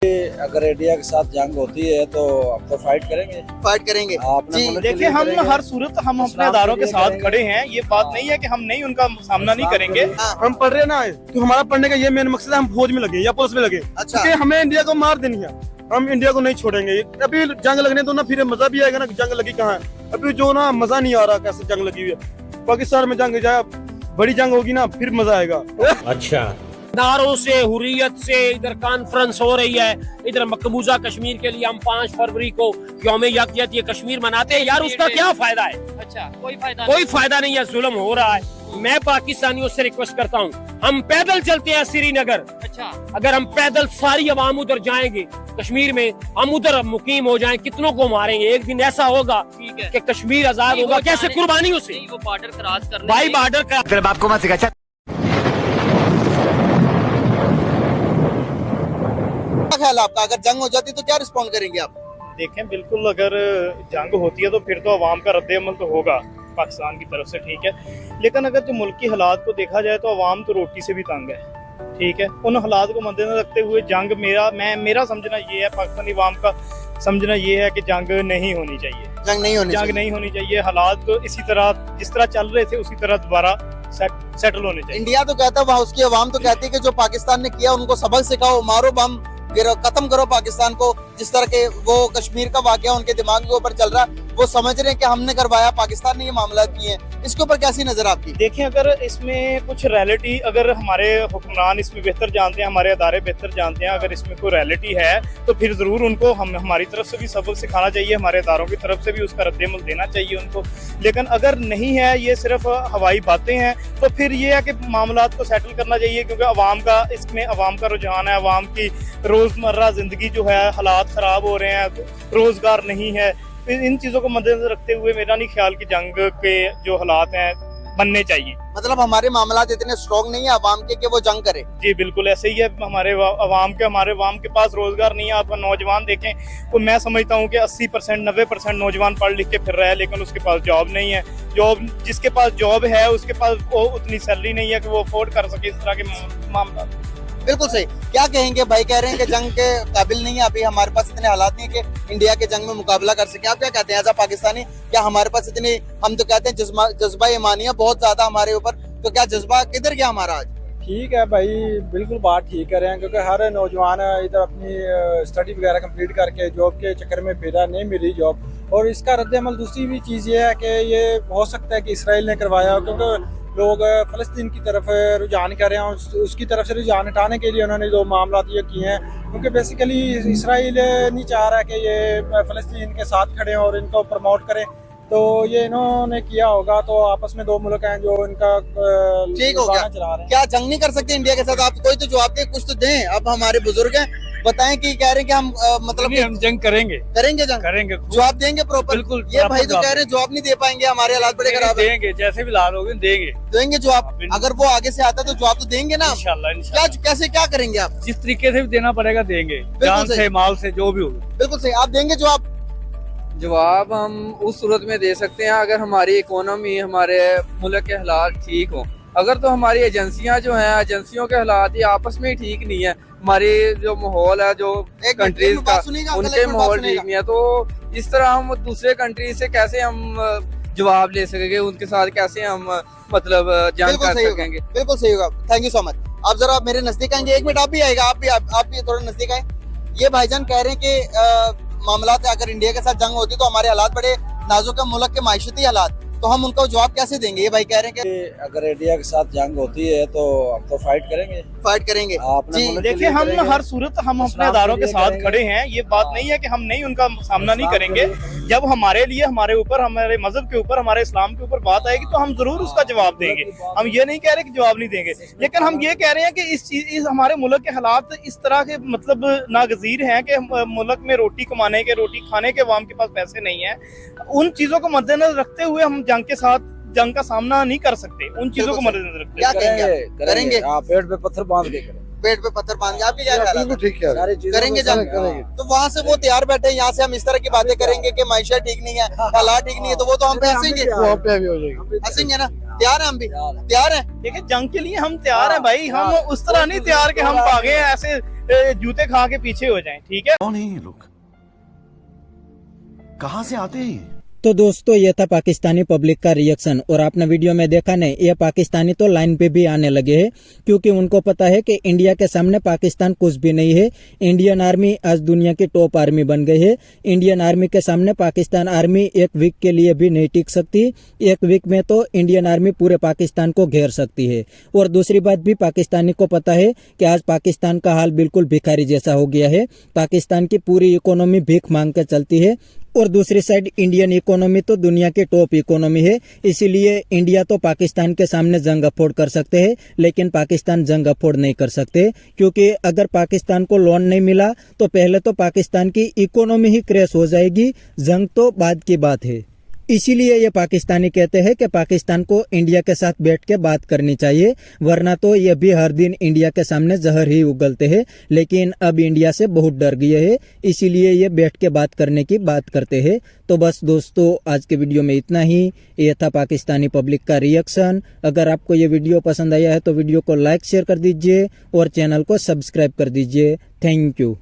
अगर इंडिया के साथ जंग होती है तो हम तो फाइट करेंगे जी। देखिए, हम हर सूरत हम अपने अदारों के साथ खड़े हैं। ये बात नहीं है कि हम नहीं उनका सामना नहीं करेंगे। हम पढ़ रहे ना, तो हमारा पढ़ने का ये मेन मकसद है, हम फौज में लगे या पुलिस में लगे। अच्छा। क्योंकि हमें इंडिया को मार देनी है, हम इंडिया को नहीं छोड़ेंगे। अभी जंग लगने दो ना, फिर मजा भी आएगा ना। जंग लगी कहाँ है अभी, जो ना मजा नहीं आ रहा कैसे जंग लगी हुई है। पाकिस्तान में जंग जाए, बड़ी जंग होगी ना, फिर मजा आएगा। अच्छा, नारों से, हुर्रियत से, इधर कॉन्फ्रेंस हो रही है, इधर मकबूजा कश्मीर के लिए हम 5 फरवरी को यौम यकजहत ये कश्मीर मनाते हैं। यार उसका क्या फायदा है? अच्छा, कोई फायदा नहीं है, जुल्म हो रहा है। मैं पाकिस्तानियों से रिक्वेस्ट करता हूँ, हम पैदल चलते हैं श्रीनगर। अच्छा, अगर हम पैदल सारी अवाम उधर जाएंगे कश्मीर में, हम उधर मुकीम हो जाएं, कितनों को मारेंगे? एक दिन ऐसा होगा कि कश्मीर आजाद होगा। कैसे? कुर्बानियों से। वो बॉर्डर क्रॉस करने, भाई बॉर्डर का तेरे बाप को मत सिखा। क्या ख्याल है आपका? अगर जंग हो जाती तो क्या रिस्पॉन्ड करेंगे आप? देखें, बिल्कुल अगर जंग होती है तो फिर तो अवाम का रद्द-ए-अमल तो होगा पाकिस्तान की तरफ से, ठीक है। लेकिन अगर जो मुल्क की हालात को देखा जाए तो अवाम तो रोटी से भी तंग है, ठीक है। उन हालात को मद्देनजर रखते हुए जंग मेरा समझना ये है, पाकिस्तानी अवाम का समझना ये है कि जंग नहीं होनी चाहिए। जंग नहीं होनी चाहिए। हालात तो इसी तरह जिस तरह चल रहे थे उसी तरह दोबारा सेटल होने चाहिए। इंडिया तो कहता है, वहाँ उसकी अवाम तो कहती है कि जो पाकिस्तान ने किया उनको सबक सिखाओ, मारो बम, खत्म करो पाकिस्तान को। जिस तरह के वो कश्मीर का वाकया उनके दिमाग के ऊपर चल रहा है, वो समझ रहे हैं कि हमने करवाया, पाकिस्तान ने ये मामला किए हैं। इसके ऊपर कैसी नजर आपकी? देखें, अगर इसमें कुछ रियलिटी, अगर हमारे हुक्मरान इसमें बेहतर जानते हैं, हमारे अदारे बेहतर जानते हैं, अगर इसमें कोई रियलिटी है तो फिर जरूर उनको हमारी तरफ से भी सबक सिखाना चाहिए, हमारे अदारों की तरफ से भी उसका रद्द-ए-अमल देना चाहिए उनको। लेकिन अगर नहीं है, ये सिर्फ हवाई बातें हैं, तो फिर ये है कि मामलात को सेटल करना चाहिए। क्योंकि अवाम का इसमें अवाम का रुझान है, अवाम की रोजमर्रा जिंदगी जो है, हालात खराब हो रहे हैं, रोजगार नहीं है। इन चीजों को मद्देनजर रखते हुए मेरा नहीं ख्याल कि जंग के जो हालात हैं बनने चाहिए। मतलब हमारे मामलात इतने स्ट्रॉन्ग नहीं है अवाम के कि वो जंग करे। जी बिल्कुल ऐसे ही है। हमारे अवाम के पास रोजगार नहीं है। आप नौजवान देखें, तो मैं समझता हूँ कि 80% 90% नौजवान पढ़ लिख के फिर रहा है, लेकिन उसके पास जॉब नहीं है। जॉब जिसके पास जॉब है उसके पास वो उतनी सैलरी नहीं है कि वो अफोर्ड कर सके इस तरह के मामला। बिल्कुल सही। क्या कहेंगे? भाई कह रहे हैं कि जंग के काबिल नहीं है, अभी हमारे पास इतने हालात नहीं है कि इंडिया के जंग में मुकाबला कर सके। आप क्या कहते हैं एज अ पाकिस्तानी? क्या हमारे पास इतनी, हम तो कहते हैं जज्बा ईमानिया बहुत ज्यादा हमारे ऊपर, तो क्या जज्बा किधर गया हमारा आज? ठीक है भाई, बिल्कुल बात ठीक कर रहे हैं। क्योंकि हर नौजवान इधर अपनी स्टडी वगैरह कंप्लीट करके जॉब के चक्कर में फिरा, नहीं मिल रही जॉब। और इसका रद्द-ए-अमल दूसरी भी चीज़ ये है कि ये हो सकता है कि इसराइल ने करवाया, क्योंकि लोग फ़लस्तीन की तरफ रुझान कर रहे हैं और उसकी तरफ से रुझान हटाने के लिए उन्होंने जो मामला ये किए हैं। क्योंकि बेसिकली इसराइल नहीं चाह रहा कि ये फ़लस्तीन के साथ खड़े और इनको प्रमोट करें, तो ये इन्होंने किया होगा। तो आपस में दो मुल्क हैं जो इनका ठीक हो गया। चला रहे हैं। क्या जंग नहीं कर सकते इंडिया के साथ? आप कोई तो जवाब दे, कुछ तो दें। अब हमारे बुजुर्ग हैं, बताएं कि कह रहे हैं कि हम मतलब हम जंग करेंगे जंग जवाब देंगे प्रॉपर। बिल्कुल, ये भाई तो कह रहे हैं जवाब नहीं दे पाएंगे, हमारे हालात बड़े खराब है। देंगे, जैसे भी लाल होंगे देंगे जवाब। अगर वो आगे से आता है तो जवाब तो देंगे ना। इंशाल्लाह। कैसे क्या करेंगे आप? जिस तरीके से भी देना पड़ेगा देंगे, जान से माल से जो भी होगा। बिल्कुल सही। आप देंगे जवाब हम उस सूरत में दे सकते हैं अगर हमारी इकोनॉमी, हमारे मुल्क के हालात ठीक हो। अगर तो हमारी एजेंसियां जो हैं, एजेंसियों के हालात ये आपस में ही ठीक नहीं है, हमारी जो माहौल है, जो कंट्रीज का, उनके माहौल ठीक नहीं है, तो इस तरह हम दूसरे कंट्रीज से कैसे हम जवाब ले सकेंगे, उनके साथ कैसे हम मतलब जंग कर सकेंगे? बिल्कुल सही होगा। Thank you so much. आप जरा मेरे नजदीक आएंगे, 1 मिनट आप भी आएगा, आप भी थोड़ा नजदीक आए। ये भाईजान कह रहे हैं कि मामलात अगर इंडिया के साथ जंग होती तो हमारे हालात बड़े नाजुक है, मुल्क के मायशती हालात, तो हम उनको जवाब कैसे देंगे? ये भाई कह रहे हैं कि अगर इंडिया के साथ जंग होती है तो हम तो फाइट करेंगे। देखिए, हम हर सूरत हम अपने अदारों के साथ खड़े हैं। ये बात नहीं है कि हम नहीं उनका सामना नहीं करेंगे। जब हमारे लिए, हमारे ऊपर, हमारे मजहब के ऊपर, हमारे इस्लाम के ऊपर बात आएगी तो हम जरूर उसका जवाब देंगे। हम ये नहीं कह रहे कि जवाब नहीं देंगे, लेकिन हम ये कह रहे हैं कि इस हमारे मुल्क के हालात इस तरह के मतलब नागजीर हैं कि मुल्क में रोटी कमाने के, रोटी खाने के अवाम के पास पैसे नहीं है। उन चीजों को मद्देनजर रखते हुए हम जंग का सामना नहीं कर सकते। उन चीजों को मद्देनजर रखते हुए करेंगे। पेट पे पत्थर बांध के करें। पेट पे पत्थर बांध के। आपकी क्या ख्याल है? ठीक है, करेंगे जंग। तो वहाँ से वो तैयार बैठे हैं, यहाँ से हम इस तरह की बातें करेंगे कि मायशा ठीक नहीं है, हालात ठीक नहीं है, तो वो तो हम पे हंसेंगे ना। तैयार हैं, हम भी तैयार हैं। देखिए, जंग के लिए हम तैयार हैं भाई। हम उस तरह नहीं तैयार कि हम भागे ऐसे जूते खा के पीछे हो जाएं, ठीक है। कौन है ये लोग, कहां से आते हैं? तो दोस्तों ये था पाकिस्तानी पब्लिक का रिएक्शन। और आपने वीडियो में देखा नहीं, ये पाकिस्तानी तो लाइन पे भी आने लगे हैं, क्योंकि उनको पता है कि इंडिया के सामने पाकिस्तान कुछ भी नहीं है। इंडियन आर्मी आज दुनिया की टॉप आर्मी बन गई है। इंडियन आर्मी के सामने पाकिस्तान आर्मी एक वीक के लिए भी नहीं टिक सकती। एक वीक में तो इंडियन आर्मी पूरे पाकिस्तान को घेर सकती है। और दूसरी बात भी पाकिस्तानी को पता है कि आज पाकिस्तान का हाल बिल्कुल भिखारी जैसा हो गया है। पाकिस्तान की पूरी इकोनॉमी भीख मांग कर चलती है, और दूसरी साइड इंडियन इकोनॉमी तो दुनिया की टॉप इकोनॉमी है। इसीलिए इंडिया तो पाकिस्तान के सामने जंग अफोर्ड कर सकते हैं, लेकिन पाकिस्तान जंग अफोर्ड नहीं कर सकते, क्योंकि अगर पाकिस्तान को लोन नहीं मिला तो पहले तो पाकिस्तान की इकोनॉमी ही क्रैश हो जाएगी। जंग तो बाद की बात है। इसीलिए ये पाकिस्तानी कहते हैं कि पाकिस्तान को इंडिया के साथ बैठ के बात करनी चाहिए, वरना तो ये भी हर दिन इंडिया के सामने जहर ही उगलते हैं। लेकिन अब इंडिया से बहुत डर गए हैं, इसीलिए ये बैठ के बात करने की बात करते हैं। तो बस दोस्तों आज के वीडियो में इतना ही। ये था पाकिस्तानी पब्लिक का रिएक्शन। अगर आपको ये वीडियो पसंद आया है तो वीडियो को लाइक शेयर कर दीजिए और चैनल को सब्सक्राइब कर दीजिए। Thank you.